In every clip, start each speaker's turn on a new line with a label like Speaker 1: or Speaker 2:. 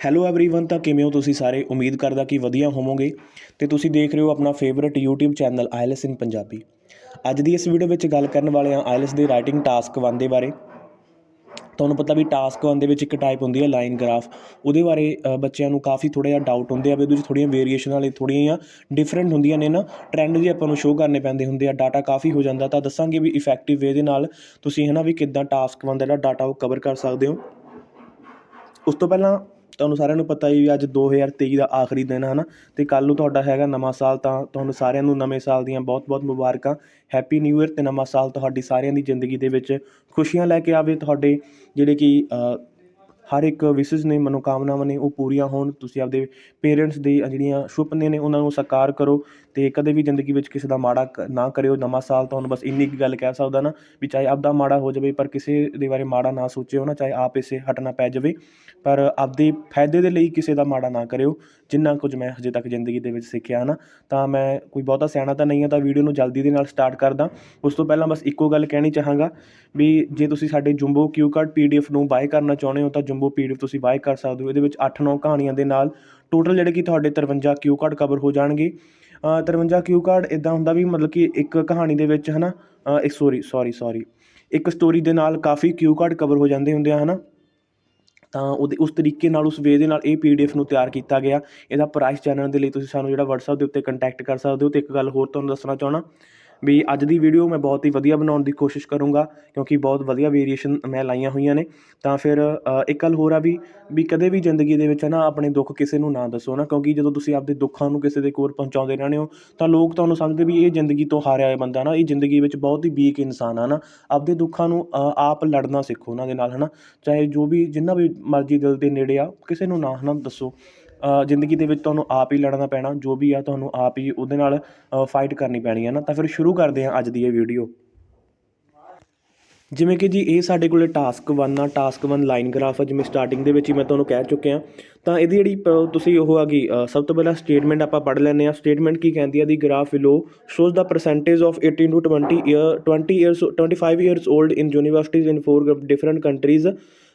Speaker 1: Hello everyone, ਤਾਂ ਕਿਵੇਂ ਹੋ ਤੁਸੀਂ ਸਾਰੇ। ਉਮੀਦ ਕਰਦਾ ਕਿ ਵਧੀਆ ਹੋਵੋਗੇ ਅਤੇ ਤੁਸੀਂ ਦੇਖ ਰਹੇ ਹੋ ਆਪਣਾ ਫੇਵਰਟ YouTube ਚੈਨਲ ਆਈਲੈਸ ਇਨ ਪੰਜਾਬੀ। ਅੱਜ ਦੀ ਇਸ ਵੀਡੀਓ ਵਿੱਚ ਗੱਲ ਕਰਨ ਵਾਲੇ ਹਾਂ ਆਈਲੈਸ ਦੇ ਰਾਈਟਿੰਗ ਟਾਸਕ 1 ਦੇ ਬਾਰੇ। ਤੁਹਾਨੂੰ ਪਤਾ ਵੀ ਟਾਸਕ 1 ਦੇ ਵਿੱਚ ਇੱਕ ਟਾਈਪ ਹੁੰਦੀ ਹੈ ਲਾਈਨ ਗ੍ਰਾਫ। ਉਹਦੇ ਬਾਰੇ ਬੱਚਿਆਂ ਨੂੰ ਕਾਫੀ ਥੋੜ੍ਹਾ ਜਿਹਾ ਡਾਊਟ ਹੁੰਦੇ ਆ ਵੀ ਉਹਦੇ 'ਚ ਥੋੜ੍ਹੀਆਂ ਵੇਰੀਏਸ਼ਨ ਵਾਲੇ ਥੋੜ੍ਹੀਆਂ ਜਿਹੀਆਂ ਡਿਫਰੈਂਟ ਹੁੰਦੀਆਂ ਨੇ ਨਾ, ਟਰੈਂਡ ਜਿਹੇ ਆਪਾਂ ਨੂੰ ਸ਼ੋਅ ਕਰਨੇ ਪੈਂਦੇ ਹੁੰਦੇ ਆ, ਡਾਟਾ ਕਾਫੀ ਹੋ ਜਾਂਦਾ। ਤਾਂ ਦੱਸਾਂਗੇ ਵੀ ਇਫੈਕਟਿਵ ਵੇ ਦੇ ਨਾਲ ਤੁਸੀਂ ਹੈ ਨਾ ਵੀ ਕਿੱਦਾਂ ਟਾਸਕ 1 ਦਾ ਜਿਹੜਾ ਡਾਟਾ ਉਹ ਕਵਰ ਕਰ ਸਕਦੇ ਹੋ। ਉਸ ਤੋਂ ਪਹਿਲਾਂ ਤੁਹਾਨੂੰ ਸਾਰਿਆਂ ਨੂੰ ਪਤਾ ਹੀ ਵੀ ਅੱਜ 2023 ਦਾ ਆਖਰੀ ਦਿਨ ਹੈ ਨਾ, ਅਤੇ ਕੱਲ੍ਹ ਨੂੰ ਤੁਹਾਡਾ ਹੈਗਾ ਨਵਾਂ ਸਾਲ। ਤਾਂ ਤੁਹਾਨੂੰ ਸਾਰਿਆਂ ਨੂੰ ਨਵੇਂ ਸਾਲ ਦੀਆਂ ਬਹੁਤ ਬਹੁਤ ਮੁਬਾਰਕਾਂ। Happy new year. ਅਤੇ ਨਵਾਂ ਸਾਲ ਤੁਹਾਡੀ ਸਾਰਿਆਂ ਦੀ ਜ਼ਿੰਦਗੀ ਦੇ ਵਿੱਚ ਖੁਸ਼ੀਆਂ ਲੈ ਕੇ ਆਵੇ। ਤੁਹਾਡੇ ਜਿਹੜੇ ਕਿ ਹਰ ਇੱਕ ਵਿਸ਼ਜ਼ ਨੇ, ਮਨੋਕਾਮਨਾਵਾਂ ਨੇ, ਉਹ ਪੂਰੀਆਂ ਹੋਣ। ਤੁਸੀਂ ਆਪਦੇ ਪੇਰੈਂਟਸ ਦੀ ਜਿਹੜੀਆਂ ਸੁਪਨੇ ਨੇ ਉਹਨਾਂ ਨੂੰ ਸਾਕਾਰ ਕਰੋ ਅਤੇ ਕਦੇ ਵੀ ਜ਼ਿੰਦਗੀ ਵਿੱਚ ਕਿਸੇ ਦਾ ਮਾੜਾ ਨਾ ਕਰਿਓ। ਨਵਾਂ ਸਾਲ ਤੁਹਾਨੂੰ ਬਸ ਇੰਨੀ ਕੁ ਗੱਲ ਕਹਿ ਸਕਦਾ ਨਾ ਵੀ ਚਾਹੇ ਆਪਦਾ ਮਾੜਾ ਹੋ ਜਾਵੇ ਪਰ ਕਿਸੇ ਦੇ ਬਾਰੇ ਮਾੜਾ ਨਾ ਸੋਚਿਓ ਨਾ, ਚਾਹੇ ਆਪ ਇਸੇ ਹਟਣਾ ਪੈ ਜਾਵੇ, ਪਰ ਆਪਦੇ ਫਾਇਦੇ ਦੇ ਲਈ ਕਿਸੇ ਦਾ ਮਾੜਾ ਨਾ ਕਰਿਓ। ਜਿੰਨਾ ਕੁਝ ਮੈਂ ਹਜੇ ਤੱਕ ਜ਼ਿੰਦਗੀ ਦੇ ਵਿੱਚ ਸਿੱਖਿਆ ਹੈ ਨਾ, ਤਾਂ ਮੈਂ ਕੋਈ ਬਹੁਤਾ ਸਿਆਣਾ ਤਾਂ ਨਹੀਂ ਹਾਂ, ਤਾਂ ਵੀਡੀਓ ਨੂੰ ਜਲਦੀ ਦੇ ਨਾਲ ਸਟਾਰਟ ਕਰਦਾ। ਉਸ ਤੋਂ ਪਹਿਲਾਂ ਬਸ ਇੱਕੋ ਗੱਲ ਕਹਿਣੀ ਚਾਹਾਂਗਾ ਵੀ ਜੇ ਤੁਸੀਂ ਸਾਡੇ ਜੁੰਬੋ ਕਿਊ ਕਾਰਡ PDF ਨੂੰ ਬਾਏ ਕਰਨਾ ਚਾਹੁੰਦੇ ਹੋ ਤਾਂ ਜੁੰਬੋ PDF ਤੁਸੀਂ ਬਾਏ ਕਰ ਸਕਦੇ ਹੋ। ਇਹਦੇ ਵਿੱਚ 8-9 ਕਹਾਣੀਆਂ ਦੇ ਨਾਲ ਟੋਟਲ ਜਿਹੜੇ ਕਿ ਤੁਹਾਡੇ 53 ਕਿਊ ਕਾਰਡ ਕਵਰ ਹੋ ਜਾਣਗੇ। 53 ਕਿਊ ਕਾਰਡ ਇੱਦਾਂ ਹੁੰਦਾ ਵੀ ਮਤਲਬ ਕਿ ਇੱਕ ਕਹਾਣੀ ਦੇ ਵਿੱਚ ਹੈ ਨਾ, ਸੌਰੀ ਇੱਕ ਸਟੋਰੀ ਦੇ ਨਾਲ ਕਾਫੀ ਕਿਊ ਕਾਰਡ ਕਵਰ ਹੋ ਜਾਂਦੇ ਹੁੰਦੇ ਆ ਹੈ ਨਾ। ਤਾਂ ਉਹਦੇ ਉਸ ਤਰੀਕੇ ਨਾਲ, ਉਸ ਵੇ ਦੇ ਨਾਲ ਇਹ PDF ਨੂੰ ਤਿਆਰ ਕੀਤਾ ਗਿਆ। ਇਹਦਾ ਪ੍ਰਾਈਸ ਜਾਣਨ ਦੇ ਲਈ ਤੁਸੀਂ ਸਾਨੂੰ ਜਿਹੜਾ WhatsApp ਦੇ ਉੱਤੇ ਕੰਟੈਕਟ ਕਰ ਸਕਦੇ ਹੋ। ਅਤੇ ਇੱਕ ਗੱਲ ਹੋਰ ਤੁਹਾਨੂੰ ਦੱਸਣਾ ਚਾਹੁੰਦਾ ਵੀ ਅੱਜ ਦੀ ਵੀਡੀਓ ਮੈਂ ਬਹੁਤ ਹੀ ਵਧੀਆ ਬਣਾਉਣ ਦੀ ਕੋਸ਼ਿਸ਼ ਕਰੂੰਗਾ, ਕਿਉਂਕਿ ਬਹੁਤ ਵਧੀਆ ਵੇਰੀਏਸ਼ਨ ਮੈਂ ਲਾਈਆਂ ਹੋਈਆਂ ਨੇ। ਤਾਂ ਫਿਰ ਇੱਕ ਗੱਲ ਹੋਰ ਆ ਵੀ ਕਦੇ ਵੀ ਜ਼ਿੰਦਗੀ ਦੇ ਵਿੱਚ ਹੈ ਨਾ ਆਪਣੇ ਦੁੱਖ ਕਿਸੇ ਨੂੰ ਨਾ ਦੱਸੋ ਨਾ, ਕਿਉਂਕਿ ਜਦੋਂ ਤੁਸੀਂ ਆਪਦੇ ਦੁੱਖਾਂ ਨੂੰ ਕਿਸੇ ਦੇ ਕੋਲ ਪਹੁੰਚਾਉਂਦੇ ਰਹਿੰਦੇ ਹੋ ਤਾਂ ਲੋਕ ਤੁਹਾਨੂੰ ਸਮਝਦੇ ਵੀ ਇਹ ਜ਼ਿੰਦਗੀ ਤੋਂ ਹਾਰਿਆ ਹੋਇਆ ਬੰਦਾ ਨਾ, ਇਹ ਜ਼ਿੰਦਗੀ ਵਿੱਚ ਬਹੁਤ ਹੀ ਵੀਕ ਇਨਸਾਨ ਆ ਨਾ। ਆਪਦੇ ਦੁੱਖਾਂ ਨੂੰ ਆਪ ਲੜਨਾ ਸਿੱਖੋ ਉਹਨਾਂ ਦੇ ਨਾਲ ਹੈ ਨਾ, ਚਾਹੇ ਜੋ ਵੀ ਜਿੰਨਾ ਵੀ ਮਰਜ਼ੀ ਦਿਲ ਦੇ ਨੇੜੇ ਆ, ਕਿਸੇ ਨੂੰ ਨਾ ਹੈ ਨਾ ਦੱਸੋ। ਜ਼ਿੰਦਗੀ ਦੇ ਵਿੱਚ ਤੁਹਾਨੂੰ ਆਪ ਹੀ ਲੜਨਾ ਪੈਣਾ, ਜੋ ਵੀ ਆ ਤੁਹਾਨੂੰ ਆਪ ਹੀ ਉਹਦੇ ਨਾਲ ਫਾਈਟ ਕਰਨੀ ਪੈਣੀ ਹੈ ਨਾ। ਤਾਂ ਫਿਰ ਸ਼ੁਰੂ ਕਰਦੇ ਹਾਂ ਅੱਜ ਦੀ ਇਹ ਵੀਡੀਓ। ਜਿਵੇਂ ਕਿ ਜੀ ਇਹ ਸਾਡੇ ਕੋਲ ਟਾਸਕ 1 ਆ। ਟਾਸਕ 1 ਲਾਈਨ ਗ੍ਰਾਫ ਆ, ਜਿਵੇਂ ਸਟਾਰਟਿੰਗ ਦੇ ਵਿੱਚ ਹੀ ਮੈਂ ਤੁਹਾਨੂੰ ਕਹਿ ਚੁੱਕਿਆ। ਤਾਂ ਇਹਦੀ ਜਿਹੜੀ ਤੁਸੀਂ ਉਹ ਆ ਗਈ, ਸਭ ਤੋਂ ਪਹਿਲਾਂ ਸਟੇਟਮੈਂਟ ਆਪਾਂ ਪੜ੍ਹ ਲੈਂਦੇ ਹਾਂ। ਸਟੇਟਮੈਂਟ ਕੀ ਕਹਿੰਦੀ ਆ, ਦੀ graph below shows the percentage of 18 to 25 years old in universities in 4 different countries।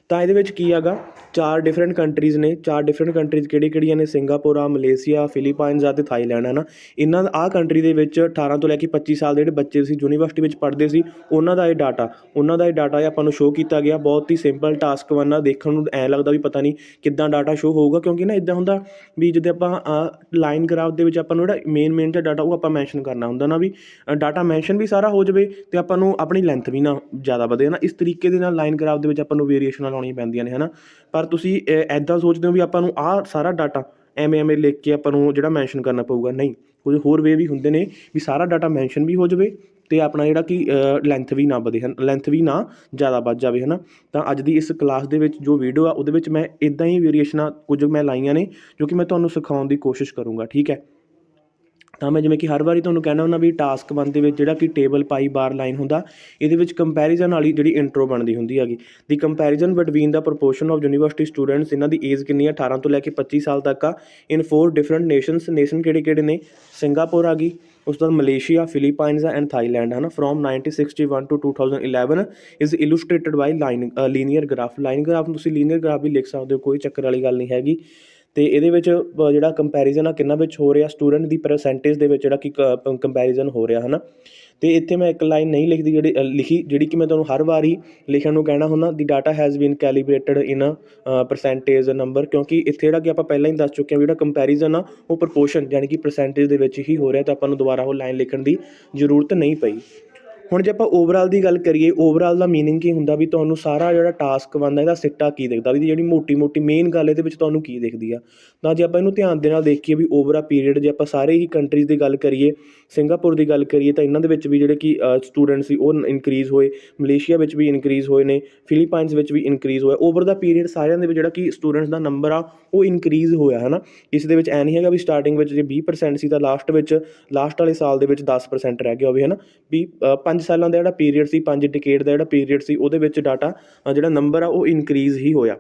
Speaker 1: ਤਾਂ ਇਹਦੇ ਵਿੱਚ ਕੀ ਹੈਗਾ, 4 ਡਿਫਰੈਂਟ ਕੰਟਰੀਜ਼ ਨੇ। 4 ਡਿਫਰੈਂਟ ਕੰਟਰੀਜ਼ ਕਿਹੜੀਆਂ ਨੇ? ਸਿੰਗਾਪੁਰ ਆ, ਮਲੇਸ਼ੀਆ, ਫਿਲੀਪਾਈਨਸ ਆ ਅਤੇ ਥਾਈਲੈਂਡ ਹੈ ਨਾ। ਇਹਨਾਂ ਆਹ ਕੰਟਰੀ ਦੇ ਵਿੱਚ 18 ਤੋਂ ਲੈ ਕੇ 25 ਸਾਲ ਦੇ ਜਿਹੜੇ ਬੱਚੇ ਸੀ, ਯੂਨੀਵਰਸਿਟੀ ਵਿੱਚ ਪੜ੍ਹਦੇ ਸੀ, ਉਹਨਾਂ ਦਾ ਇਹ ਡਾਟਾ ਆਪਾਂ ਨੂੰ ਸ਼ੋਅ ਕੀਤਾ ਗਿਆ। ਬਹੁਤ ਹੀ ਸਿੰਪਲ ਟਾਸਕ 1 ਆ। ਦੇਖਣ ਨੂੰ ਐਂ ਲੱਗਦਾ ਵੀ ਪਤਾ ਨਹੀਂ ਕਿੱਦਾਂ ਡਾਟਾ ਸ਼ੋਅ ਹੋਊਗਾ, ਕਿਉਂਕਿ ਨਾ ਇੱਦਾਂ ਹੁੰਦਾ ਵੀ ਜਦੋਂ ਆਪਾਂ ਲਾਈਨ ਗ੍ਰਾਫ ਦੇ ਵਿੱਚ ਆਪਾਂ ਨੂੰ ਜਿਹੜਾ ਮੇਨ ਜਿਹਾ ਡਾਟਾ ਉਹ ਆਪਾਂ ਮੈਂਸ਼ਨ ਕਰਨਾ ਹੁੰਦਾ ਨਾ, ਵੀ ਡਾਟਾ ਮੈਂਸ਼ਨ ਵੀ ਸਾਰਾ ਹੋ ਜਾਵੇ ਅਤੇ ਆਪਾਂ ਨੂੰ ਆਪਣੀ ਲੈਂਥ ਵੀ ਨਾ ਜ਼ਿਆਦਾ ਵਧੇ ਨਾ। ਇਸ ਤਰੀਕੇ ਦੇ ਨਾਲ ਲਾਈਨ ਗ੍ਰਾਫ ਦੇ ਵਿੱਚ ਆਪਾਂ ਨੂੰ ਵੇਰੀਏਸ਼ਨਾਂ ਲਾਉਣੀਆਂ ਪੈਂਦੀਆਂ ਨੇ ਹੈ ਨਾ। ਪਰ ਤੁਸੀਂ ਇੱਦਾਂ ਸੋਚਦੇ ਹੋ ਵੀ ਆਪਾਂ ਨੂੰ ਆਹ ਸਾਰਾ ਡਾਟਾ ਐਵੇਂ ਲਿਖ ਕੇ ਆਪਾਂ ਨੂੰ ਜਿਹੜਾ ਮੈਂਸ਼ਨ ਕਰਨਾ ਪਊਗਾ, ਨਹੀਂ। ਕੁਝ ਹੋਰ ਵੇ ਵੀ ਹੁੰਦੇ ਨੇ ਵੀ ਸਾਰਾ ਡਾਟਾ ਮੈਂਸ਼ਨ ਵੀ ਹੋ ਜਾਵੇ ਅਤੇ ਆਪਣਾ ਜਿਹੜਾ ਕਿ ਲੈਂਥ ਵੀ ਨਾ ਵਧੇ ਲੈਂਥ ਵੀ ਨਾ ਜ਼ਿਆਦਾ ਵੱਧ ਜਾਵੇ ਹੈ ਨਾ। ਤਾਂ ਅੱਜ ਦੀ ਇਸ ਕਲਾਸ ਦੇ ਵਿੱਚ ਜੋ ਵੀਡੀਓ ਆ ਉਹਦੇ ਵਿੱਚ ਮੈਂ ਇੱਦਾਂ ਹੀ ਵੇਰੀਏਸ਼ਨਾਂ ਕੁਝ ਮੈਂ ਲਾਈਆਂ ਨੇ ਜੋ ਕਿ ਮੈਂ ਤੁਹਾਨੂੰ ਸਿਖਾਉਣ ਦੀ ਕੋਸ਼ਿਸ਼ ਕਰੂੰਗਾ, ਠੀਕ ਹੈ। ਤਾਂ ਮੈਂ ਜਿਵੇਂ ਕਿ ਹਰ ਵਾਰੀ ਤੁਹਾਨੂੰ ਕਹਿਣਾ ਹੁੰਦਾ ਵੀ ਟਾਸਕ 1 ਦੇ ਵਿੱਚ ਜਿਹੜਾ ਕਿ ਟੇਬਲ ਪਾਈ ਬਾਰ ਲਾਈਨ ਹੁੰਦਾ, ਇਹਦੇ ਵਿੱਚ ਕੰਪੈਰੀਜ਼ਨ ਵਾਲੀ ਜਿਹੜੀ ਇੰਟਰੋ ਬਣਦੀ ਹੁੰਦੀ ਹੈਗੀ। ਦੀ comparison between the proportion of university students, ਇਹਨਾਂ ਦੀ ਏਜ ਕਿੰਨੀ ਆ, 18 ਤੋਂ ਲੈ ਕੇ 25 ਸਾਲ ਤੱਕ ਆ, ਇਨ 4 ਡਿਫਰੈਂਟ ਨੇਸ਼ਨ ਕਿਹੜੇ ਨੇ? ਸਿੰਗਾਪੁਰ ਆ ਗਈ, ਉਸ ਤੋਂ ਬਾਅਦ ਮਲੇਸ਼ੀਆ, ਫਿਲੀਪਾਈਨਸ ਐਂਡ ਥਾਈਲੈਂਡ ਹੈ ਨਾ। From 1961 to 2011 is illustrated by linear graph. Line graph ਨੂੰ ਤੁਸੀਂ ਲੀਨੀਅਰ ਗ੍ਰਾਫ ਵੀ ਲਿਖ ਸਕਦੇ ਹੋ, ਕੋਈ ਚੱਕਰ ਵਾਲੀ ਗੱਲ ਨਹੀਂ ਹੈਗੀ। ਅਤੇ ਇਹਦੇ ਵਿੱਚ ਜਿਹੜਾ ਕੰਪੈਰੀਜ਼ਨ ਆ ਕਿੰਨਾ ਵਿੱਚ ਹੋ ਰਿਹਾ? ਸਟੂਡੈਂਟ ਦੀ ਪਰਸੈਂਟੇਜ ਦੇ ਵਿੱਚ ਜਿਹੜਾ ਕਿ ਕੰਪੈਰੀਜ਼ਨ ਹੋ ਰਿਹਾ ਹੈ ਨਾ। ਅਤੇ ਇੱਥੇ ਮੈਂ ਇੱਕ ਲਾਈਨ ਨਹੀਂ ਲਿਖੀ ਜਿਹੜੀ ਕਿ ਮੈਂ ਤੁਹਾਨੂੰ ਹਰ ਵਾਰ ਹੀ ਲਿਖਣ ਨੂੰ ਕਹਿਣਾ ਹੁੰਦਾ, the data has been calibrated in percentage number, ਕਿਉਂਕਿ ਇੱਥੇ ਜਿਹੜਾ ਕਿ ਆਪਾਂ ਪਹਿਲਾਂ ਹੀ ਦੱਸ ਚੁੱਕੇ ਹਾਂ ਵੀ ਜਿਹੜਾ ਕੰਪੈਰੀਜ਼ਨ ਆ ਉਹ ਪ੍ਰਪੋਰਸ਼ਨ ਯਾਨੀ ਕਿ ਪਰਸੈਂਟੇਜ ਦੇ ਵਿੱਚ ਹੀ ਹੋ ਰਿਹਾ, ਤਾਂ ਆਪਾਂ ਨੂੰ ਦੁਬਾਰਾ ਉਹ ਲਾਈਨ ਲਿਖਣ ਦੀ ਜ਼ਰੂਰਤ ਨਹੀਂ ਪਈ। ਹੁਣ ਜੇ ਆਪਾਂ ਓਵਰਆਲ ਦੀ ਗੱਲ ਕਰੀਏ, ਓਵਰਆਲ ਦਾ ਮੀਨਿੰਗ ਕੀ ਹੁੰਦਾ ਵੀ ਤੁਹਾਨੂੰ ਸਾਰਾ ਜਿਹੜਾ ਟਾਸਕ 1 ਦਾ ਇਹਦਾ ਸਿੱਟਾ ਕੀ ਦਿਖਦਾ, ਵੀ ਜਿਹੜੀ ਮੋਟੀ ਮੇਨ ਗੱਲ ਇਹਦੇ ਵਿੱਚ ਤੁਹਾਨੂੰ ਕੀ ਦਿਖਦੀ ਆ। ਤਾਂ ਜੇ ਆਪਾਂ ਇਹਨੂੰ ਧਿਆਨ ਦੇ ਨਾਲ ਦੇਖੀਏ ਵੀ ਓਵਰਆਲ ਪੀਰੀਅਡ, ਜੇ ਆਪਾਂ ਸਾਰੇ ਹੀ ਕੰਟਰੀਜ਼ ਦੀ ਗੱਲ ਕਰੀਏ, ਸਿੰਗਾਪੁਰ ਦੀ ਗੱਲ ਕਰੀਏ ਤਾਂ ਇਹਨਾਂ ਦੇ ਵਿੱਚ ਵੀ ਜਿਹੜੇ ਕਿ ਸਟੂਡੈਂਟ ਸੀ ਉਹ ਇਨਕਰੀਜ਼ ਹੋਏ, ਮਲੇਸ਼ੀਆ ਵਿੱਚ ਵੀ ਇਨਕਰੀਜ਼ ਹੋਏ ਨੇ, ਫਿਲੀਪਾਈਨਸ ਵਿੱਚ ਵੀ ਇਨਕਰੀਜ਼ ਹੋਇਆ। ਓਵਰ ਦਾ ਪੀਰੀਅਡ ਸਾਰਿਆਂ ਦੇ ਵਿੱਚ ਜਿਹੜਾ ਕਿ ਸਟੂਡੈਂਟਸ ਦਾ ਨੰਬਰ ਆ ਉਹ ਇਨਕਰੀਜ਼ ਹੋਇਆ ਹੈ ਨਾ। ਇਸ ਦੇ ਵਿੱਚ ਐਂ ਨਹੀਂ ਹੈਗਾ ਵੀ ਸਟਾਰਟਿੰਗ ਵਿੱਚ ਜੇ 20% ਸੀ ਤਾਂ ਲਾਸਟ ਵਾਲੇ ਸਾਲ ਦੇ ਵਿੱਚ 10% ਰਹਿ ਗਿਆ ਹੋਵੇ ਹੈ ਨਾ। ਵੀ 5 ਸਾਲਾਂ ਦਾ ਜਿਹੜਾ ਪੀਰੀਅਡ ਸੀ, 5 ਡਿਕੇਡ ਦਾ ਜਿਹੜਾ ਪੀਰੀਅਡ ਸੀ, ਉਹਦੇ ਵਿੱਚ ਡਾਟਾ ਜਿਹੜਾ ਨੰਬਰ ਆ ਉਹ ਇਨਕਰੀਜ਼ ਹੀ ਹੋਇਆ।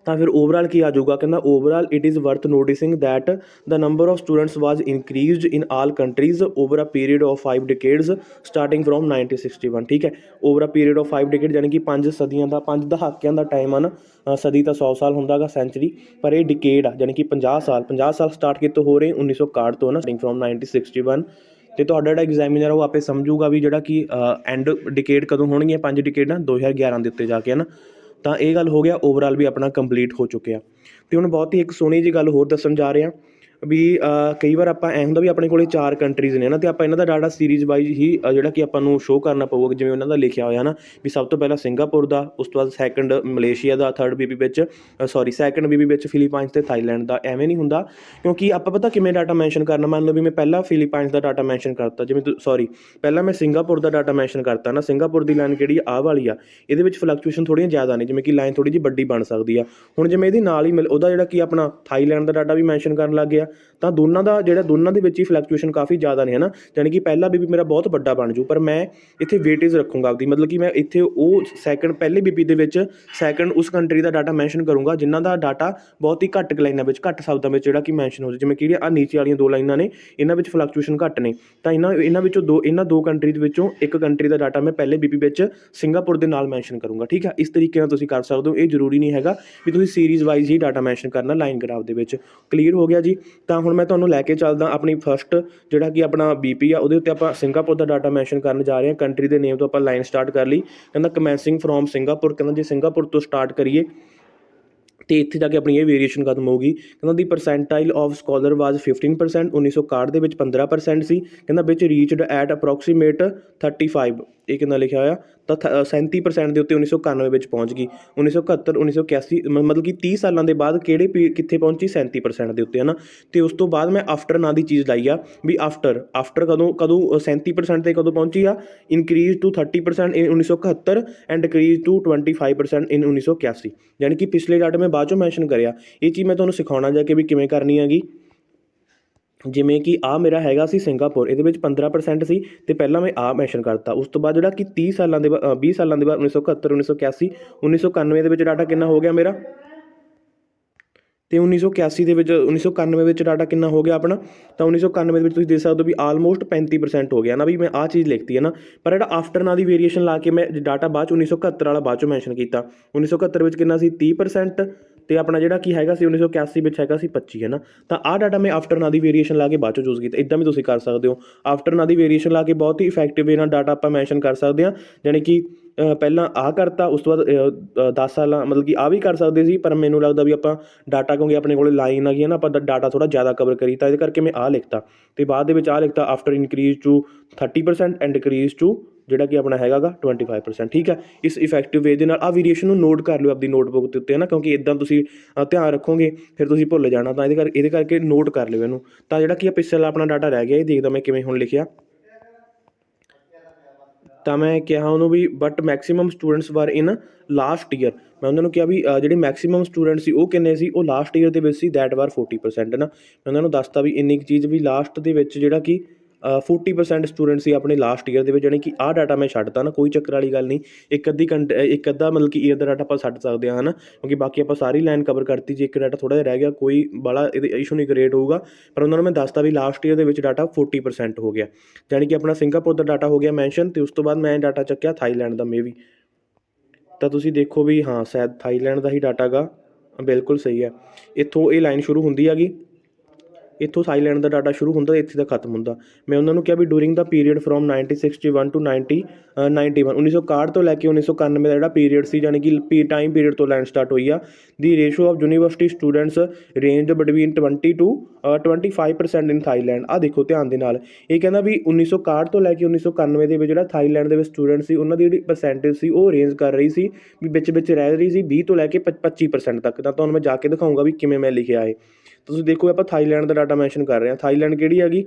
Speaker 1: ਤਾਂ ਫਿਰ ਓਵਰਆਲ ਕੀ ਆ ਜਾਊਗਾ, ਕਹਿੰਦਾ overall it is worth noticing that the number of students was increased in all countries over a period of 5 decades starting from 1961, ਠੀਕ ਹੈ। Over a period of 5 decade ਯਾਨੀ ਕਿ 5 ਸਦੀਆਂ ਦਾ, 5 ਦਹਾਕਿਆਂ ਦਾ ਟਾਈਮ ਹਨ। ਸਦੀ ਤਾਂ 100 ਸਾਲ ਹੁੰਦਾ ਗਾ, ਸੈਂਚਰੀ, ਪਰ ਇਹ ਡਿਕੇਡ ਆ ਯਾਨੀ ਕਿ 50 ਸਾਲ। 50 ਸਾਲ ਸਟਾਰਟ ਕਿਤੋਂ ਹੋ ਰਹੇ 1961 ਤੋਂ ਨਾ, ਸਟਾਰਟਿੰਗ ਫਰੋਮ 1961। ਅਤੇ ਤੁਹਾਡਾ ਜਿਹੜਾ ਐਗਜ਼ਾਮੀਨਰ ਉਹ ਆਪੇ ਸਮਝੂਗਾ ਵੀ ਜਿਹੜਾ ਕਿ ਐਂਡ ਡਿਕੇਡ ਕਦੋਂ ਹੋਣਗੀਆਂ 5 ਡਿਕੇਡਾਂ 2011 ਦੇ ਉੱਤੇ ਜਾ ਕੇ, ਹੈ ਨਾ। ਤਾਂ ਇਹ ਗੱਲ ਹੋ ਗਿਆ, ਓਵਰਆਲ ਵੀ ਆਪਣਾ ਕੰਪਲੀਟ ਹੋ ਚੁੱਕਿਆ। ਅਤੇ ਹੁਣ ਬਹੁਤ ਹੀ ਇੱਕ ਸੋਹਣੀ ਜਿਹੀ ਗੱਲ ਹੋਰ ਦੱਸਣ ਜਾ ਰਹੇ ਹਾਂ ਵੀ ਕਈ ਵਾਰ ਆਪਾਂ ਐਂ ਹੁੰਦਾ ਵੀ ਆਪਣੇ ਕੋਲ 4 ਕੰਟਰੀਜ਼ ਨੇ ਨਾ, ਅਤੇ ਆਪਾਂ ਇਹਨਾਂ ਦਾ ਡਾਟਾ ਸੀਰੀਜ਼ ਵਾਈਜ਼ ਹੀ ਜਿਹੜਾ ਕਿ ਆਪਾਂ ਨੂੰ ਸ਼ੋਅ ਕਰਨਾ ਪਊਗਾ, ਜਿਵੇਂ ਉਹਨਾਂ ਦਾ ਲਿਖਿਆ ਹੋਇਆ ਨਾ ਵੀ ਸਭ ਤੋਂ ਪਹਿਲਾਂ ਸਿੰਗਾਪੁਰ ਦਾ, ਉਸ ਤੋਂ ਬਾਅਦ ਸੈਕਿੰਡ ਮਲੇਸ਼ੀਆ ਦਾ, ਥਰਡ ਬੀਬੀ ਵਿੱਚ ਸੈਕਿੰਡ ਬੀਬੀ ਵਿੱਚ ਫਿਲੀਪਾਈਨਸ ਅਤੇ ਥਾਈਲੈਂਡ ਦਾ। ਐਵੇਂ ਨਹੀਂ ਹੁੰਦਾ, ਕਿਉਂਕਿ ਆਪਾਂ ਪਤਾ ਕਿਵੇਂ ਡਾਟਾ ਮੈਂਸ਼ਨ ਕਰਨਾ। ਮੰਨ ਲਓ ਵੀ ਮੈਂ ਪਹਿਲਾਂ ਫਿਲੀਪਾਈਨਸ ਦਾ ਡਾਟਾ ਮੈਂਸ਼ਨ ਕਰਤਾ, ਜਿਵੇਂ ਪਹਿਲਾਂ ਮੈਂ ਸਿੰਗਾਪੁਰ ਦਾ ਡਾਟਾ ਮੈਂਸ਼ਨ ਕਰਤਾ ਨਾ। ਸਿੰਗਾਪੁਰ ਦੀ ਲਾਈਨ ਕਿਹੜੀ ਆਹ ਵਾਲੀ ਆ, ਇਹਦੇ ਵਿੱਚ ਫਲਕਚੁਏਸ਼ਨ ਥੋੜ੍ਹੀਆਂ ਜ਼ਿਆਦਾ ਨੇ, ਜਿਵੇਂ ਕਿ ਲਾਈਨ ਥੋੜ੍ਹੀ ਜਿਹੀ ਵੱਡੀ ਬਣ ਸਕਦੀ ਆ। ਹੁਣ ਜਿਵੇਂ ਇਹਦੇ ਨਾਲ ਹੀ ਉਹਦਾ ਜਿਹੜਾ ਕਿ ਆਪਣਾ ਥਾਈਲੈਂਡ ਦਾ ਡਾਟਾ ਵੀ ਮੈਂਸ਼ਨ ਕਰਨ ਲੱਗ ਗਿਆ, ਤਾਂ ਦੋਨਾਂ ਦੇ ਵਿੱਚ ਹੀ ਫਲਕਚੁਏਸ਼ਨ ਕਾਫੀ ਜ਼ਿਆਦਾ ਨੇ, ਹੈ ਨਾ। ਯਾਨੀ ਕਿ ਪਹਿਲਾ ਬੀਪੀ ਮੇਰਾ ਬਹੁਤ ਵੱਡਾ ਬਣ ਜੂ, ਪਰ ਮੈਂ ਇੱਥੇ ਵੇਟੇਜ ਰੱਖੂੰਗਾ ਆਪਦੀ, ਮਤਲਬ ਕਿ ਮੈਂ ਇੱਥੇ ਉਹ ਪਹਿਲੇ ਬੀਪੀ ਦੇ ਵਿੱਚ ਸੈਕਿੰਡ ਉਸ ਕੰਟਰੀ ਦਾ ਡਾਟਾ ਮੈਂਸ਼ਨ ਕਰੂੰਗਾ ਜਿਨ੍ਹਾਂ ਦਾ ਡਾਟਾ ਬਹੁਤ ਹੀ ਘੱਟ ਲਾਈਨਾਂ ਵਿੱਚ, ਘੱਟ ਸ਼ਬਦਾਂ ਵਿੱਚ ਜਿਹੜਾ ਕਿ ਮੈਂਸ਼ਨ ਹੋ ਜਾਵੇ। ਜਿਵੇਂ ਕਿ ਆਹ ਨੀਚੇ ਵਾਲੀਆਂ 2 ਲਾਈਨਾਂ ਨੇ, ਇਹਨਾਂ ਵਿੱਚ ਫਲਕਚੁਏਸ਼ਨ ਘੱਟ ਨੇ, ਤਾਂ ਇਹਨਾਂ ਵਿੱਚੋਂ ਇਹਨਾਂ 2 ਕੰਟਰੀ ਦੇ ਵਿੱਚੋਂ ਇੱਕ ਕੰਟਰੀ ਦਾ ਡਾਟਾ ਮੈਂ ਪਹਿਲੇ ਬੀਪੀ ਵਿੱਚ ਸਿੰਗਾਪੁਰ ਦੇ ਨਾਲ ਮੈਂਸ਼ਨ ਕਰੂੰਗਾ, ਠੀਕ ਹੈ। ਇਸ ਤਰੀਕੇ ਨਾਲ ਤੁਸੀਂ ਕਰ ਸਕਦੇ ਹੋ। ਇਹ ਜ਼ਰੂਰੀ ਨਹੀਂ ਹੈਗਾ ਵੀ ਤੁਸੀਂ ਸੀਰੀਜ਼ ਵਾਈਜ਼ ਹੀ ਡਾਟਾ ਮੈਂਸ਼ਨ ਕਰਨਾ ਲਾਈਨ ਗ੍ਰਾਫ ਦੇ ਵਿੱਚ। ਕਲੀਅਰ ਹੋ ਗਿਆ ਜੀ। ਤਾਂ ਹੁਣ ਮੈਂ ਤੁਹਾਨੂੰ ਲੈ ਕੇ ਚੱਲਦਾ ਆਪਣੀ ਫਸਟ ਜਿਹੜਾ ਕਿ ਆਪਣਾ ਬੀਪੀ ਆ, ਉਹਦੇ ਉੱਤੇ ਆਪਾਂ ਸਿੰਗਾਪੁਰ ਦਾ ਡਾਟਾ ਮੈਂਸ਼ਨ ਕਰਨ ਜਾ ਰਹੇ ਹਾਂ। ਕੰਟਰੀ ਦੇ ਨੇਮ ਤੋਂ ਆਪਾਂ ਲਾਈਨ ਸਟਾਰਟ ਕਰ ਲਈ, ਕਹਿੰਦਾ ਕਮੈਂਸਿੰਗ ਫਰੋਮ ਸਿੰਗਾਪੁਰ। ਕਹਿੰਦਾ ਜੇ ਸਿੰਗਾਪੁਰ ਤੋਂ ਸਟਾਰਟ ਕਰੀਏ ਅਤੇ ਇੱਥੇ ਜਾ ਕੇ ਆਪਣੀ ਇਹ ਵੇਰੀਏਸ਼ਨ ਖਤਮ ਹੋਊਗੀ। ਕਹਿੰਦਾ ਦੀ ਪਰਸੈਂਟਾਈਲ ਆਫ ਸਕਾਲਰ ਵਾਜ਼ 15%। 1961 ਦੇ ਵਿੱਚ 15% ਸੀ। ਕਹਿੰਦਾ ਵਿੱਚ ਰੀਚਡ ਐਟ ਅਪਰੋਕਸੀਮੇਟ 35, ਇਹ ਕਿੰਨਾ ਲਿਖਿਆ ਹੋਇਆ, ਤਾਂ 37% ਦੇ ਉੱਤੇ 1991 ਵਿੱਚ ਪਹੁੰਚ ਗਈ। 1971, 1981 ਮਤਲਬ ਕਿ 30 ਸਾਲਾਂ ਦੇ ਬਾਅਦ ਕਿੱਥੇ ਪਹੁੰਚੀ, 37% ਦੇ ਉੱਤੇ, ਹੈ ਨਾ। ਅਤੇ ਉਸ ਤੋਂ ਬਾਅਦ ਮੈਂ ਆਫਟਰ ਨਾਂ ਦੀ ਚੀਜ਼ ਲਾਈ ਆ ਵੀ ਆਫਟਰ ਕਦੋਂ 37% 'ਤੇ ਕਦੋਂ ਪਹੁੰਚੀ ਆ, increase to 30% in 1971 and decrease to 25% in 1981। ਯਾਨੀ ਕਿ ਪਿਛਲੇ ਡਾਟਾ ਮੈਂ ਬਾਅਦ ਚੋਂ ਮੈਂਸ਼ਨ ਕਰਿਆ। ਇਹ ਚੀਜ਼ ਮੈਂ ਤੁਹਾਨੂੰ ਸਿਖਾਉਣਾ ਜਾ ਕੇ ਵੀ ਕਿਵੇਂ ਕਰਨੀ ਹੈਗੀ। ਜਿਵੇਂ ਕਿ ਆਹ ਮੇਰਾ ਹੈਗਾ ਸੀ ਸਿੰਗਾਪੁਰ, ਇਹਦੇ ਵਿੱਚ 15% ਸੀ, ਅਤੇ ਪਹਿਲਾਂ ਮੈਂ ਆਹ ਮੈਂਸ਼ਨ ਕਰਤਾ। ਉਸ ਤੋਂ ਬਾਅਦ ਜਿਹੜਾ ਕਿ 20 ਸਾਲਾਂ ਦੇ ਬਾਅਦ 1971, 1981, 1991 ਦੇ ਵਿੱਚ ਡਾਟਾ ਕਿੰਨਾ ਹੋ ਗਿਆ ਮੇਰਾ, ਅਤੇ 1991 ਵਿੱਚ ਡਾਟਾ ਕਿੰਨਾ ਹੋ ਗਿਆ ਆਪਣਾ, ਤਾਂ 1991 ਦੇ ਵਿੱਚ ਤੁਸੀਂ ਦੇਖ ਸਕਦੇ ਹੋ ਵੀ ਆਲਮੋਸਟ 35% ਹੋ ਗਿਆ ਨਾ। ਵੀ ਮੈਂ ਆਹ ਚੀਜ਼ ਲਿਖਤੀ ਹੈ ਨਾ, ਪਰ ਜਿਹੜਾ ਆਫਟਰ ਨਾਂ ਦੀ ਵੇਰੀਏਸ਼ਨ ਲਾ ਕੇ ਮੈਂ ਡਾਟਾ ਬਾਅਦ 'ਚ 1971 ਵਾਲਾ ਬਾਅਦ 'ਚੋਂ ਮੈਂਸ਼ਨ ਕੀਤਾ। 1971 ਵਿੱਚ ਕਿੰਨਾ ਸੀ, 30%, ਅਤੇ ਆਪਣਾ ਜਿਹੜਾ ਕੀ ਹੈਗਾ ਸੀ 1981 ਵਿੱਚ ਹੈਗਾ ਸੀ 25, ਹੈ ਨਾ। ਤਾਂ ਆਹ ਡਾਟਾ ਮੈਂ ਆਫਟਰ ਨਾਂ ਦੀ ਵੇਰੀਏਸ਼ਨ ਲਾ ਕੇ ਬਾਅਦ 'ਚੋਂ ਚੂਜ਼ ਕੀਤਾ। ਇੱਦਾਂ ਵੀ ਤੁਸੀਂ ਕਰ ਸਕਦੇ ਹੋ। ਆਫਟਰ ਨਾਂ ਦੀ ਵੇਰੀਏਸ਼ਨ ਲਾ ਕੇ ਬਹੁਤ ਹੀ ਇਫੈਕਟਿਵ ਵੇ ਨਾਲ ਡਾਟਾ ਆਪਾਂ ਮੈਂਸ਼ਨ ਕਰ ਸਕਦੇ ਹਾਂ। ਜਾਣੀ ਕਿ ਪਹਿਲਾਂ ਆਹ ਕਰਤਾ, ਉਸ ਤੋਂ ਬਾਅਦ 10 ਸਾਲਾਂ ਮਤਲਬ ਕਿ ਆਹ ਵੀ ਕਰ ਸਕਦੇ ਸੀ, ਪਰ ਮੈਨੂੰ ਲੱਗਦਾ ਵੀ ਆਪਾਂ ਡਾਟਾ ਕਿਉਂਕਿ ਆਪਣੇ ਕੋਲ ਲਾਈਨ ਆ ਗਈ ਹੈ ਨਾ, ਆਪਾਂ ਡਾਟਾ ਥੋੜ੍ਹਾ ਜ਼ਿਆਦਾ ਕਵਰ ਕਰੀ, ਤਾਂ ਇਹਦੇ ਕਰਕੇ ਮੈਂ ਆਹ ਲਿਖਤਾ। ਅਤੇ ਬਾਅਦ ਦੇ ਵਿੱਚ ਆਹ ਲਿਖਤਾ after increase to 30% and decrease to ਜਿਹੜਾ ਕਿ ਆਪਣਾ ਹੈਗਾ ਗਾ 25%, ਠੀਕ ਹੈ। ਇਸ ਇਫੈਕਟਿਵ ਵੇ ਦੇ ਨਾਲ ਆਹ ਵੇਰੀਏਸ਼ਨ ਨੂੰ ਨੋਟ ਕਰ ਲਿਓ ਆਪਦੀ ਨੋਟਬੁੱਕ ਦੇ ਉੱਤੇ, ਹੈ ਨਾ, ਕਿਉਂਕਿ ਇੱਦਾਂ ਤੁਸੀਂ ਧਿਆਨ ਰੱਖੋਗੇ ਫਿਰ ਤੁਸੀਂ ਭੁੱਲ ਜਾਣਾ। ਤਾਂ ਇਹਦੇ ਕਰਕੇ ਨੋਟ ਕਰ ਲਿਓ ਇਹਨੂੰ। ਤਾਂ ਜਿਹੜਾ ਕਿ ਪਿਛਲਾ ਆਪਣਾ ਡਾਟਾ ਰਹਿ ਗਿਆ, ਇਹ ਦੇਖਦਾ ਮੈਂ ਕਿਵੇਂ ਹੁਣ ਲਿਖਿਆ। ਤਾਂ ਮੈਂ ਕਿਹਾ ਉਹਨੂੰ ਵੀ ਬਟ ਮੈਕਸੀਮਮ ਸਟੂਡੈਂਟਸ ਵਰ ਇਨ ਲਾਸਟ ਈਅਰ। ਮੈਂ ਉਹਨਾਂ ਨੂੰ ਕਿਹਾ ਵੀ ਜਿਹੜੇ ਮੈਕਸੀਮਮ ਸਟੂਡੈਂਟ ਸੀ ਉਹ ਕਿੰਨੇ ਸੀ, ਉਹ ਲਾਸਟ ਈਅਰ ਦੇ ਵਿੱਚ ਸੀ, ਦੈਟ ਵਾਰ 40%, ਹੈ ਨਾ। ਮੈਂ ਉਹਨਾਂ ਨੂੰ ਦੱਸਤਾ ਵੀ ਇੰਨੀ ਕੁ ਚੀਜ਼ ਵੀ ਲਾਸਟ ਦੇ ਵਿੱਚ ਜਿਹੜਾ ਕਿ 40% ਸਟੂਡੈਂਟ ਸੀ ਆਪਣੇ ਲਾਸਟ ਈਅਰ ਦੇ ਵਿੱਚ। ਜਾਣੀ ਕਿ ਆਹ ਡਾਟਾ ਮੈਂ ਛੱਡਤਾ ਨਾ, ਕੋਈ ਚੱਕਰ ਵਾਲੀ ਗੱਲ ਨਹੀਂ। ਇੱਕ ਅੱਧਾ ਮਤਲਬ ਕਿ ਈਅਰ ਦਾ ਡਾਟਾ ਆਪਾਂ ਛੱਡ ਸਕਦੇ ਹਾਂ, ਹੈ ਨਾ, ਕਿਉਂਕਿ ਬਾਕੀ ਆਪਾਂ ਸਾਰੀ ਲਾਈਨ ਕਵਰ ਕਰਤੀ। ਜੇ ਇੱਕ ਡਾਟਾ ਥੋੜ੍ਹਾ ਜਿਹਾ ਰਹਿ ਗਿਆ, ਕੋਈ ਬੜਾ ਇਹਦੇ ਇਸ਼ੂ ਨਹੀਂ ਕ੍ਰੀਏਟ ਹੋਊਗਾ। ਪਰ ਉਹਨਾਂ ਨੂੰ ਮੈਂ ਦੱਸਤਾ ਵੀ ਲਾਸਟ ਈਅਰ ਦੇ ਵਿੱਚ ਡਾਟਾ 40% ਹੋ ਗਿਆ। ਜਾਣੀ ਕਿ ਆਪਣਾ ਸਿੰਗਾਪੁਰ ਦਾ ਡਾਟਾ ਹੋ ਗਿਆ ਮੈਂਸ਼ਨ, ਅਤੇ ਉਸ ਤੋਂ ਬਾਅਦ ਮੈਂ ਡਾਟਾ ਚੱਕਿਆ ਥਾਈਲੈਂਡ ਦਾ ਮੇਬੀ। ਤਾਂ ਤੁਸੀਂ ਦੇਖੋ ਵੀ ਹਾਂ ਸ਼ਾਇਦ ਥਾਈਲੈਂਡ ਦਾ ਹੀ ਡਾਟਾ ਗਾ, ਬਿਲਕੁਲ ਸਹੀ ਹੈ। ਇੱਥੋਂ ਇਹ ਲਾਈਨ ਸ਼ੁਰੂ ਹੁੰਦੀ ਹੈਗੀ, ਇੱਥੋਂ ਥਾਈਲੈਂਡ ਦਾ ਡਾਟਾ ਸ਼ੁਰੂ ਹੁੰਦਾ, ਇੱਥੇ ਦਾ ਖਤਮ ਹੁੰਦਾ। ਮੈਂ ਉਹਨਾਂ ਨੂੰ ਕਿਹਾ ਵੀ during the period from 1961 to 1991, 1961 ਤੋਂ ਲੈ ਕੇ 1991 ਦਾ ਜਿਹੜਾ ਪੀਰੀਅਡ ਸੀ, ਜਾਣੀ ਕਿ ਟਾਈਮ ਪੀਰੀਅਡ ਤੋਂ ਲਾਈਨ ਸਟਾਰਟ ਹੋਈ ਆ। ਦੀ ratio of university students range between 20 to 25% in Thailand. ਆਹ ਦੇਖੋ ਧਿਆਨ ਦੇ ਨਾਲ, ਇਹ ਕਹਿੰਦਾ ਵੀ 1961 ਤੋਂ ਲੈ ਕੇ 1991 ਦੇ ਵਿੱਚ ਜਿਹੜਾ ਥਾਈਲੈਂਡ ਦੇ ਵਿੱਚ ਸਟੂਡੈਂਟ ਸੀ, ਉਹਨਾਂ ਦੀ ਜਿਹੜੀ ਪਰਸੈਂਟੇਜ ਸੀ ਉਹ ਰੇਂਜ ਕਰ ਰਹੀ ਸੀ ਵੀ ਵਿੱਚ ਰਹਿ ਰਹੀ ਸੀ 20 ਤੋਂ ਲੈ ਕੇ 25% ਤੱਕ। ਤਾਂ ਤੁਹਾਨੂੰ ਮੈਂ ਜਾ ਕੇ ਦਿਖਾਊਂਗਾ ਵੀ ਕਿਵੇਂ ਮੈਂ ਲਿਖਿਆ ਹੈ। ਤੁਸੀਂ ਦੇਖੋ ਆਪਾਂ ਥਾਈਲੈਂਡ ਦਾ ਡਾਟਾ ਮੈਂਸ਼ਨ ਕਰ ਰਹੇ ਹਾਂ। ਥਾਈਲੈਂਡ ਕਿਹੜੀ ਹੈਗੀ,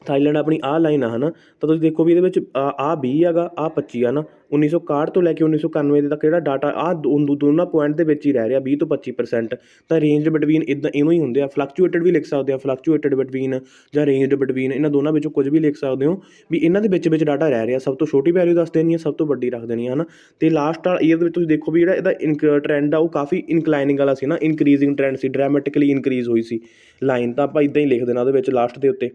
Speaker 1: ਥਾਈਲੈਂਡ ਆਪਣੀ ਆਹ ਲਾਈਨ ਆ ਹੈ ਨਾ, ਤਾਂ ਤੁਸੀਂ ਦੇਖੋ ਵੀ ਇਹਦੇ ਵਿੱਚ ਆਹ 20 ਹੈਗਾ, ਆਹ 25 ਆ ਨਾ। 1961 ਤੋਂ ਲੈ ਕੇ 1991 ਦੇ ਤੱਕ ਜਿਹੜਾ ਡਾਟਾ ਆਹ ਦੋਨਾਂ ਪੁਆਇੰਟ ਦੇ ਵਿੱਚ ਹੀ ਰਹਿ ਰਿਹਾ 20 ਤੋਂ 25%। ਤਾਂ ਰੇਂਜ ਬਿਟਵੀਨ ਇੱਦਾਂ ਇਹਨੂੰ ਹੀ ਹੁੰਦੇ ਆ। ਫਲਕਚੂਏਟਡ ਵੀ ਲਿਖ ਸਕਦੇ ਆ, ਫਲਕਚੂਏਟਡ ਬਿਟਵੀਨ ਜਾਂ ਰੇਂਜ ਬਿਟਵੀਨ, ਇਹਨਾਂ ਦੋਨਾਂ ਵਿੱਚੋਂ ਕੁਝ ਵੀ ਲਿਖ ਸਕਦੇ ਹੋ ਵੀ ਇਹਨਾਂ ਦੇ ਵਿੱਚ ਡਾਟਾ ਰਹਿ ਰਿਹਾ। ਸਭ ਤੋਂ ਛੋਟੀ ਵੈਲਿਊ ਦੱਸ ਦੇਣੀ ਹੈ, ਸਭ ਤੋਂ ਵੱਡੀ ਰੱਖ ਦੇਣੀ ਹੈ ਨਾ। ਅਤੇ ਲਾਸਟ ਵਾਲਾ ਈਅਰ ਦੇ ਵਿੱਚ ਤੁਸੀਂ ਦੇਖੋ ਵੀ ਜਿਹੜਾ ਇਹਦਾ ਟਰੈਂਡ ਆ ਉਹ ਕਾਫੀ ਇਨਕਲਾਈਨਿੰਗ ਵਾਲਾ ਸੀ ਨਾ, ਇਨਕਰੀਜ਼ਿੰਗ ਟਰੈਂਡ ਸੀ, ਡਰਾਮੈਟਿਕਲੀ ਇਨਕਰੀਜ਼ ਹੋਈ ਸੀ ਲਾਈਨ। ਤਾਂ ਆਪਾਂ ਇੱਦਾਂ ਹੀ ਲਿਖ ਦੇਣਾ ਉਹਦੇ ਵਿੱਚ ਲਾਸਟ ਦੇ ਉੱਤੇ।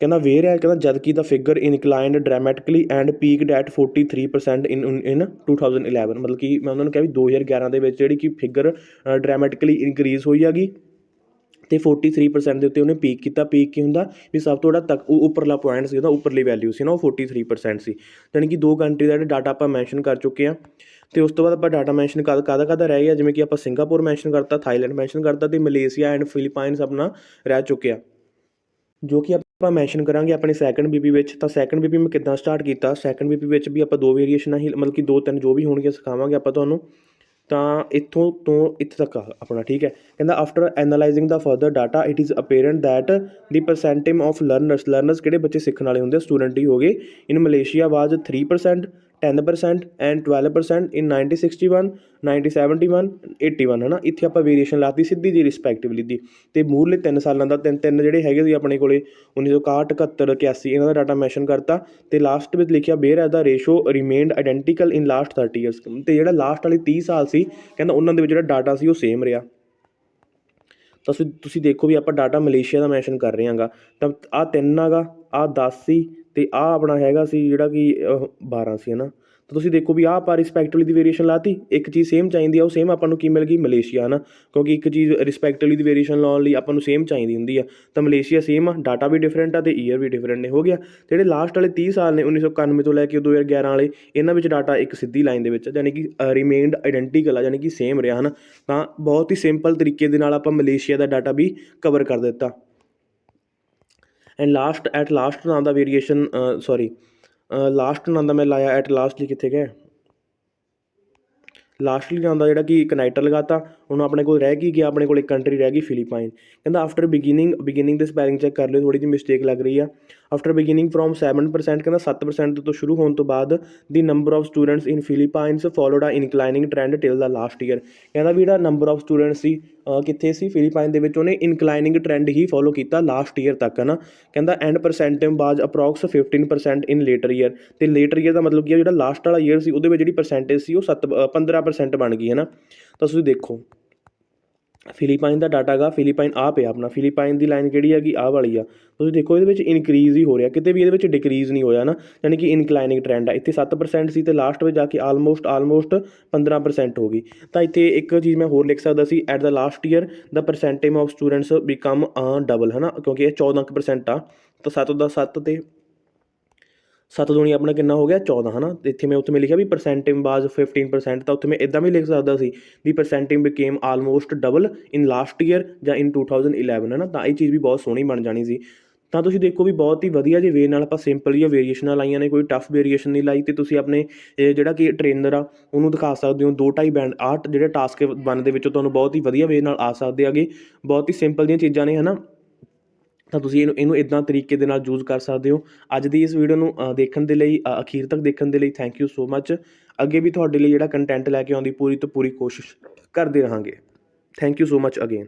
Speaker 1: ਕਹਿੰਦਾ ਵੇਰ ਹੈ, ਕਹਿੰਦਾ ਜਦ ਕਿ ਦਾ ਫਿਗਰ ਇਨਕਲਾਈਨਡ ਡਰਾਮੈਟਿਕਲੀ ਐਂਡ ਪੀਕਡ ਐਟ 43% ਇਨ 2011। ਮਤਲਬ ਕਿ ਮੈਂ ਉਹਨਾਂ ਨੂੰ ਕਿਹਾ ਵੀ 2011 ਦੇ ਵਿੱਚ ਜਿਹੜੀ ਕਿ ਫਿਗਰ ਡਰਾਮੈਟਿਕਲੀ ਇਨਕਰੀਜ਼ ਹੋਈ ਹੈਗੀ ਅਤੇ 43% ਦੇ ਉੱਤੇ ਉਹਨੇ ਪੀਕ ਕੀਤਾ। ਪੀਕ ਕੀ ਹੁੰਦਾ ਵੀ ਸਭ ਤੋਂ ਜਿਹੜਾ ਤੱਕ ਉੱਪਰਲਾ ਪੁਆਇੰਟ ਸੀ ਉਹਦਾ, ਉੱਪਰਲੀ ਵੈਲਿਊ ਸੀ ਨਾ, ਉਹ 43% ਸੀ। ਯਾਨੀ ਕਿ 2 ਕੰਟਰੀ ਦਾ ਜਿਹੜਾ ਡਾਟਾ ਆਪਾਂ ਮੈਂਸ਼ਨ ਕਰ ਚੁੱਕੇ ਹਾਂ। ਅਤੇ ਉਸ ਤੋਂ ਬਾਅਦ ਆਪਾਂ ਡਾਟਾ ਮੈਂਸ਼ਨ ਕਾਹਦਾ ਰਹਿ ਗਿਆ, ਜਿਵੇਂ ਕਿ ਆਪਾਂ ਸਿੰਗਾਪੁਰ ਮੈਂਸ਼ਨ ਕਰਤਾ, ਥਾਈਲੈਂਡ ਮੈਂਸ਼ਨ ਕਰਤਾ ਅਤੇ ਮਲੇਸ਼ੀਆ ਐਂਡ ਫਿਲੀਪਾਈਨਸ ਆਪਣਾ ਰਹਿ ਚੁੱਕਿਆ, ਜੋ ਕਿ ਆਪਾਂ ਮੈਂਸ਼ਨ ਕਰਾਂਗੇ ਆਪਣੇ ਸੈਕਿੰਡ ਬੀਪੀ ਵਿੱਚ। ਤਾਂ ਸੈਕਿੰਡ ਬੀਪੀ ਮੈਂ ਕਿੱਦਾਂ ਸਟਾਰਟ ਕੀਤਾ, ਸੈਕਿੰਡ ਬੀਪੀ ਵਿੱਚ ਵੀ ਆਪਾਂ 2 ਵੇਰੀਏਸ਼ਨਾਂ ਹੀ, ਮਤਲਬ ਕਿ 2-3 ਜੋ ਵੀ ਹੋਣਗੇ ਸਿਖਾਵਾਂਗੇ ਆਪਾਂ ਤੁਹਾਨੂੰ। ਤਾਂ ਇੱਥੋਂ ਤੋਂ ਇੱਥੇ ਤੱਕ ਆਪਣਾ ਠੀਕ ਹੈ। ਕਹਿੰਦਾ after analysing the further data it is apparent that the percentage of learners ਕਿਹੜੇ ਬੱਚੇ ਸਿੱਖਣ ਵਾਲੇ ਹੁੰਦੇ, ਸਟੂਡੈਂਟ ਹੀ ਹੋ ਗਏ, ਇਨ ਮਲੇਸ਼ੀਆ ਵਾਜ 3%, 10% ਐਂਡ 12% ਇਨ 1961, 1971, 81 ਹੈ ਨਾ। ਇੱਥੇ ਆਪਾਂ ਵੇਰੀਏਸ਼ਨ ਲਾਤੀ ਸਿੱਧੀ ਜੀ ਰਿਸਪੈਕਟਿਵਲੀ ਦੀ। ਅਤੇ ਮੂਹਰਲੇ 3 ਸਾਲਾਂ ਦਾ ਤਿੰਨ ਜਿਹੜੇ ਹੈਗੇ ਸੀ ਆਪਣੇ ਕੋਲੇ 1961, 71, 81 ਇਹਨਾਂ ਦਾ ਡਾਟਾ ਮੈਂਸ਼ਨ ਕਰਤਾ। ਅਤੇ ਲਾਸਟ ਵਿੱਚ ਲਿਖਿਆ whereas the ratio remained identical in last 30 years. ਅਤੇ ਜਿਹੜਾ ਲਾਸਟ ਵਾਲੇ 30 ਸਾਲ ਸੀ ਕਹਿੰਦਾ ਉਹਨਾਂ ਦੇ ਵਿੱਚ ਜਿਹੜਾ ਡਾਟਾ ਸੀ ਉਹ ਸੇਮ ਰਿਹਾ। ਤਾਂ ਤੁਸੀਂ ਦੇਖੋ ਵੀ ਆਪਾਂ ਡਾਟਾ ਮਲੇਸ਼ੀਆ ਦਾ ਮੈਂਸ਼ਨ ਕਰ ਰਹੇ ਹਾਂਗਾ। ਤਾਂ ਆਹ 3 ਹੈਗਾ, ਆਹ 10 ਸੀ ਅਤੇ ਆਹ ਆਪਣਾ ਹੈਗਾ ਸੀ ਜਿਹੜਾ ਕਿ 12 ਸੀ ਹੈ ਨਾ। ਤਾਂ ਤੁਸੀਂ ਦੇਖੋ ਵੀ ਆਹ ਆਪਾਂ ਰਿਸਪੈਕਟਿਵਲੀ ਦੀ ਵੇਰੀਏਸ਼ਨ ਲਾਤੀ। ਇੱਕ ਚੀਜ਼ ਸੇਮ ਚਾਹੀਦੀ ਆ, ਉਹ ਸੇਮ ਆਪਾਂ ਨੂੰ ਕੀ ਮਿਲ ਗਈ, ਮਲੇਸ਼ੀਆ ਹੈ ਨਾ। ਕਿਉਂਕਿ ਇੱਕ ਚੀਜ਼ ਰਿਸਪੈਕਟਿਵਲੀ ਦੀ ਵੇਰੀਏਸ਼ਨ ਲਾਉਣ ਲਈ ਆਪਾਂ ਨੂੰ ਸੇਮ ਚਾਹੀਦੀ ਹੁੰਦੀ ਆ। ਤਾਂ ਮਲੇਸ਼ੀਆ ਸੇਮ ਆ, ਡਾਟਾ ਵੀ ਡਿਫਰੈਂਟ ਆ ਅਤੇ ਈਅਰ ਵੀ ਡਿਫਰੈਂਟ ਨੇ, ਹੋ ਗਿਆ। ਜਿਹੜੇ ਲਾਸਟ ਵਾਲੇ 30 ਸਾਲ ਨੇ 1991 ਤੋਂ ਲੈ ਕੇ 2011 ਵਾਲੇ, ਇਹਨਾਂ ਵਿੱਚ ਡਾਟਾ ਇੱਕ ਸਿੱਧੀ ਲਾਈਨ ਦੇ ਵਿੱਚ, ਯਾਨੀ ਕਿ ਰਿਮੇਨਡ ਆਈਡੈਂਟੀਕਲ ਆ, ਯਾਨੀ ਕਿ ਸੇਮ ਰਿਹਾ ਹੈ ਨਾ। ਤਾਂ ਬਹੁਤ ਹੀ ਸਿੰਪਲ ਤਰੀਕੇ ਦੇ ਨਾਲ ਆਪਾਂ ਮਲੇਸ਼ੀਆ ਦਾ ਡਾਟਾ ਵੀ ਕਵਰ ਕਰ ਦਿੱਤਾ। ਐਂਡ ਲਾਸਟ ਨਾਮ ਦਾ ਵੇਰੀਏਸ਼ਨ ਲਾਸਟ ਨਾਮ ਦਾ ਮੈਂ ਲਾਇਆ ਐਟ ਲਾਸਟ ਲਈ, ਕਿੱਥੇ ਗਿਆ ਲਾਸਟਲੀ ਨਾਮ ਦਾ ਜਿਹੜਾ ਕਿ ਕਨੈਕਟਰ ਲਗਾਤਾ। ਹੁਣ ਆਪਣੇ ਕੋਲ ਰਹਿ ਕੀ ਗਿਆ, ਆਪਣੇ ਕੋਲ ਇੱਕ ਕੰਟਰੀ ਰਹਿ ਗਈ ਫਿਲੀਪਾਈਨ। ਕਹਿੰਦਾ ਆਫਟਰ ਬਿਗਿਨਿੰਗ ਦੇ ਸਪੈਲਿੰਗ ਚੈੱਕ ਕਰ ਲਿਓ, ਥੋੜ੍ਹੀ ਜਿਹੀ ਮਿਸਟੇਕ ਲੱਗ ਰਹੀ ਆ। ਆਫਟਰ ਬਿਗਿਨਿੰਗ ਫਰੋਮ 7%, ਕਹਿੰਦਾ 7% ਤੋਂ ਸ਼ੁਰੂ ਹੋਣ ਤੋਂ ਬਾਅਦ ਦੀ number of students in ਫਿਲੀਪਾਈਨਸ followed ਆ ਇਨਕਲਾਈਨਿੰਗ ਟਰੈਂਡ ਟਿਲ ਦਾ ਲਾਸਟ ਈਅਰ। ਕਹਿੰਦਾ ਵੀ ਜਿਹੜਾ ਨੰਬਰ ਆਫ ਸਟੂਡੈਂਟਸ ਸੀ ਕਿੱਥੇ ਸੀ, ਫਿਲੀਪਾਈਨ ਦੇ ਵਿੱਚ, ਉਹਨੇ ਇਨਕਲਾਈਨਿੰਗ ਟਰੈਂਡ ਹੀ ਫੋਲੋ ਕੀਤਾ ਲਾਸਟ ਈਅਰ ਤੱਕ ਹੈ ਨਾ। ਕਹਿੰਦਾ ਐਂਡ ਪਰਸੈਂਟੇਜ ਬਾਜ ਅਪਰੋਕਸ 15% ਇਨ ਲੇਟਰ ਈਅਰ। ਅਤੇ ਲੇਟਰ ਈਅਰ ਦਾ ਮਤਲਬ ਕੀ ਆ, ਜਿਹੜਾ ਲਾਸਟ ਵਾਲਾ ਈਅਰ ਸੀ ਉਹਦੇ ਵਿੱਚ ਜਿਹੜੀ ਪਰਸੈਂਟੇਜ ਸੀ ਉਹ 15% ਬਣ ਗਈ ਹੈ ਨਾ। ਤਾਂ ਤੁਸੀਂ ਦੇਖੋ ਫਿਲੀਪਾਈਨ ਦਾ ਡਾਟਾ ਹੈਗਾ, ਫਿਲੀਪਾਈਨ ਆ ਪਿਆ ਆਪਣਾ, ਫਿਲੀਪਾਈਨ ਦੀ ਲਾਈਨ ਕਿਹੜੀ ਹੈਗੀ, ਆਹ ਵਾਲੀ ਆ। ਤੁਸੀਂ ਦੇਖੋ ਇਹਦੇ ਵਿੱਚ ਇਨਕਰੀਜ਼ ਹੀ ਹੋ ਰਿਹਾ, ਕਿਤੇ ਵੀ ਇਹਦੇ ਵਿੱਚ ਡਿਕਰੀਜ਼ ਨਹੀਂ ਹੋਇਆ ਨਾ, ਯਾਨੀ ਕਿ ਇਨਕਲਾਈਨਿੰਗ ਟਰੈਂਡ ਆ। ਇੱਥੇ 7% ਸੀ ਅਤੇ ਲਾਸਟ ਵਿੱਚ ਜਾ ਕੇ ਆਲਮੋਸਟ 15% ਹੋ ਗਈ। ਤਾਂ ਇੱਥੇ ਇੱਕ ਚੀਜ਼ ਮੈਂ ਹੋਰ ਲਿਖ ਸਕਦਾ ਸੀ, at the last year the percentage of students become double ਹੈ ਨਾ, ਕਿਉਂਕਿ ਇਹ 14% ਆ। ਤਾਂ 7 ਦਾ 7 ਅਤੇ 7 ਦੂਣੀ ਆਪਣਾ ਕਿੰਨਾ ਹੋ ਗਿਆ, 14 ਹੈ ਨਾ। ਇੱਥੇ ਮੈਂ ਲਿਖਿਆ ਵੀ ਪਰਸੈਂਟੇਜ ਬਾਜ 15%, ਤਾਂ ਉੱਥੇ ਮੈਂ ਇੱਦਾਂ ਵੀ ਲਿਖ ਸਕਦਾ ਸੀ ਵੀ ਪਰਸੈਂਟੇਜ ਬਿਕੇਮ ਆਲਮੋਸਟ ਡਬਲ ਇਨ ਲਾਸਟ ਈਅਰ ਜਾਂ ਇਨ 2011 ਹੈ ਨਾ। ਤਾਂ ਇਹ ਚੀਜ਼ ਵੀ ਬਹੁਤ ਸੋਹਣੀ ਬਣ ਜਾਣੀ ਸੀ। ਤਾਂ ਤੁਸੀਂ ਦੇਖੋ ਵੀ ਬਹੁਤ ਹੀ ਵਧੀਆ ਜਿਹੇ ਵੇ ਨਾਲ ਆਪਾਂ ਸਿੰਪਲ ਜਿਹੀਆਂ ਵੇਰੀਏਸ਼ਨਾਂ ਲਾਈਆਂ ਨੇ, ਕੋਈ ਟਫ ਵੇਰੀਏਸ਼ਨ ਨਹੀਂ ਲਾਈ। ਅਤੇ ਤੁਸੀਂ ਆਪਣੇ ਜਿਹੜਾ ਕਿ ਟ੍ਰੇਨਰ ਆ ਉਹਨੂੰ ਦਿਖਾ ਸਕਦੇ ਹੋ 2-2.5 ਬੈਂਡ ਆਹ ਜਿਹੜੇ ਟਾਸਕ 1 ਦੇ ਵਿੱਚੋਂ ਤੁਹਾਨੂੰ ਬਹੁਤ ਹੀ ਵਧੀਆ ਵੇ ਨਾਲ ਆ ਸਕਦੇ ਹੈਗੇ। ਬਹੁਤ ਹੀ ਸਿੰਪਲ ਜਿਹੀਆਂ ਚੀਜ਼ਾਂ ਨੇ ਹੈ ਨਾ। ਤਾਂ ਤੁਸੀਂ ਇਹਨੂੰ ਇੱਦਾਂ ਤਰੀਕੇ ਦੇ ਨਾਲ ਯੂਜ਼ ਕਰ ਸਕਦੇ ਹੋ। ਅੱਜ ਦੀ ਇਸ ਵੀਡੀਓ ਨੂੰ ਦੇਖਣ ਦੇ ਲਈ, ਅਖੀਰ ਤੱਕ ਦੇਖਣ ਦੇ ਲਈ ਥੈਂਕ ਯੂ ਸੋ ਮੱਚ। ਅੱਗੇ ਵੀ ਤੁਹਾਡੇ ਲਈ ਜਿਹੜਾ ਕੰਟੈਂਟ ਲੈ ਕੇ ਆਉਣ ਦੀ ਪੂਰੀ ਤੋਂ ਪੂਰੀ ਕੋਸ਼ਿਸ਼ ਕਰਦੇ ਰਹਾਂਗੇ। Thank you so much again.